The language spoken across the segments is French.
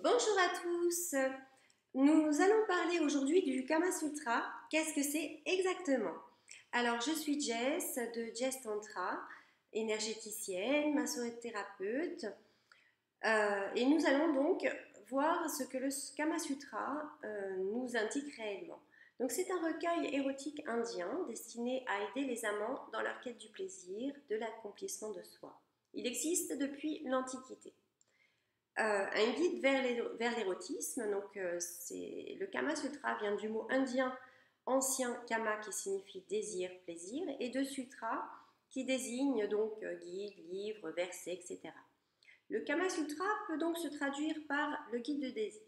Bonjour à tous, nous allons parler aujourd'hui du Kama Sutra. Qu'est-ce que c'est exactement? Alors je suis Jess de Jess Tantra, énergéticienne, massothérapeute et nous allons donc voir ce que le Kama Sutra nous indique réellement. Donc c'est un recueil érotique indien destiné à aider les amants dans leur quête du plaisir, de l'accomplissement de soi. Il existe depuis l'Antiquité. Un guide vers l'érotisme, donc le Kama Sutra vient du mot indien ancien Kama qui signifie désir, plaisir, et de Sutra qui désigne donc guide, livre, verset, etc. Le Kama Sutra peut donc se traduire par le guide de désir.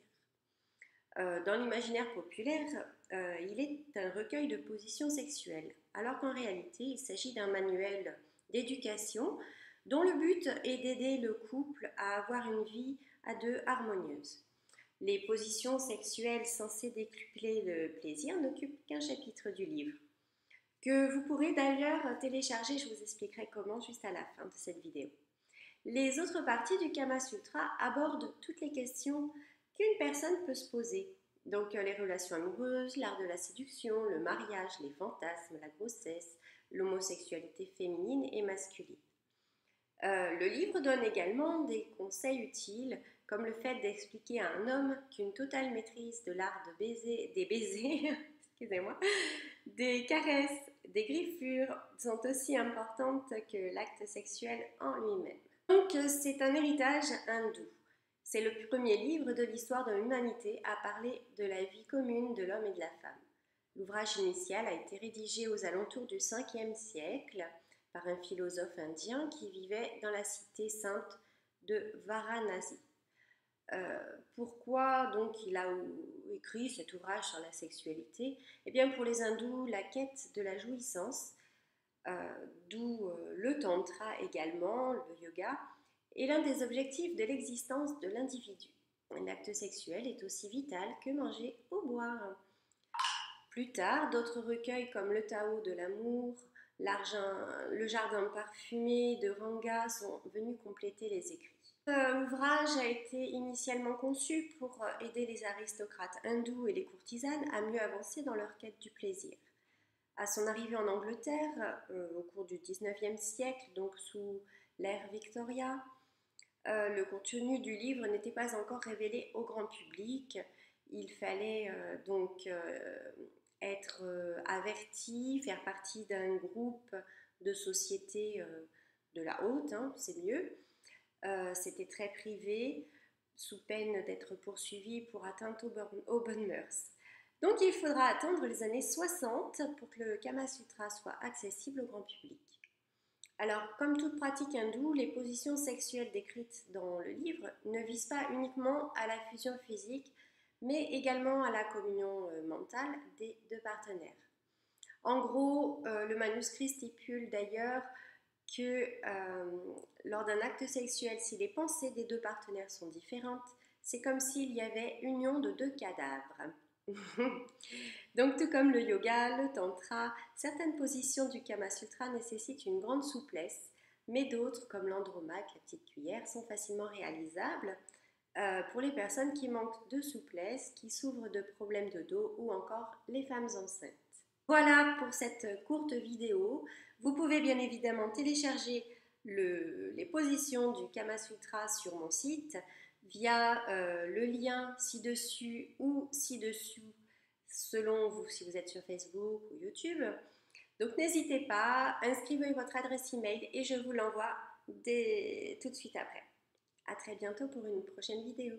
Dans l'imaginaire populaire, il est un recueil de positions sexuelles, alors qu'en réalité, il s'agit d'un manuel d'éducation dont le but est d'aider le couple à avoir une vie à deux harmonieuse. Les positions sexuelles censées décupler le plaisir n'occupent qu'un chapitre du livre, que vous pourrez d'ailleurs télécharger, je vous expliquerai comment juste à la fin de cette vidéo. Les autres parties du Kama Sutra abordent toutes les questions qu'une personne peut se poser. Donc les relations amoureuses, l'art de la séduction, le mariage, les fantasmes, la grossesse, l'homosexualité féminine et masculine. Le livre donne également des conseils utiles, comme le fait d'expliquer à un homme qu'une totale maîtrise de l'art des baisers, excusez-moi, des caresses, des griffures sont aussi importantes que l'acte sexuel en lui-même. Donc c'est un héritage hindou. C'est le premier livre de l'histoire de l'humanité à parler de la vie commune de l'homme et de la femme. L'ouvrage initial a été rédigé aux alentours du 5e siècle par un philosophe indien qui vivait dans la cité sainte de Varanasi. Pourquoi donc il a écrit cet ouvrage sur la sexualité? Eh bien pour les hindous, la quête de la jouissance, d'où le tantra également, le yoga, est l'un des objectifs de l'existence de l'individu. L'acte sexuel est aussi vital que manger ou boire. Plus tard, d'autres recueils comme le Tao de l'amour, le jardin parfumé de Ranga sont venus compléter les écrits. L'ouvrage a été initialement conçu pour aider les aristocrates hindous et les courtisanes à mieux avancer dans leur quête du plaisir. À son arrivée en Angleterre, au cours du 19e siècle, donc sous l'ère Victoria, le contenu du livre n'était pas encore révélé au grand public. Il fallait donc être averti, faire partie d'un groupe de société de la haute, hein, c'est mieux. C'était très privé, sous peine d'être poursuivi pour atteinte aux bonnes mœurs. Donc il faudra attendre les années 60 pour que le Kama Sutra soit accessible au grand public. Alors, comme toute pratique hindoue, les positions sexuelles décrites dans le livre ne visent pas uniquement à la fusion physique, mais également à la communion mentale des deux partenaires. En gros, le manuscrit stipule d'ailleurs que lors d'un acte sexuel, si les pensées des deux partenaires sont différentes, c'est comme s'il y avait union de deux cadavres. Donc tout comme le yoga, le tantra, certaines positions du Kama Sutra nécessitent une grande souplesse, mais d'autres, comme l'andromaque, la petite cuillère, sont facilement réalisables pour les personnes qui manquent de souplesse, qui souffrent de problèmes de dos ou encore les femmes enceintes. Voilà pour cette courte vidéo. Vous pouvez bien évidemment télécharger les positions du Kama Sutra sur mon site via le lien ci-dessus ou ci-dessous selon vous si vous êtes sur Facebook ou YouTube. Donc n'hésitez pas, inscrivez votre adresse email et je vous l'envoie tout de suite après. À très bientôt pour une prochaine vidéo.